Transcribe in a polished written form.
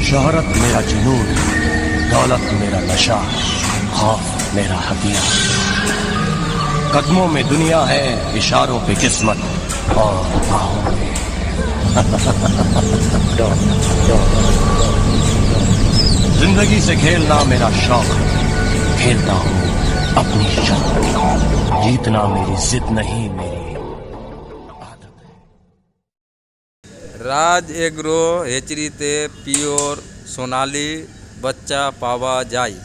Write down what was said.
शोहरत मेरा जुनून, दौलत मेरा नशा, खौफ मेरा हथियार। कदमों में दुनिया है, इशारों पे किस्मत और बाहों में जिंदगी से खेलना मेरा शौक है, खेलता हूँ अपनी शर्त। जीतना मेरी जिद नहीं, मेरी आदत है। राज एग्रो हेचरीते पियोर सोनाली बच्चा पावा जाए।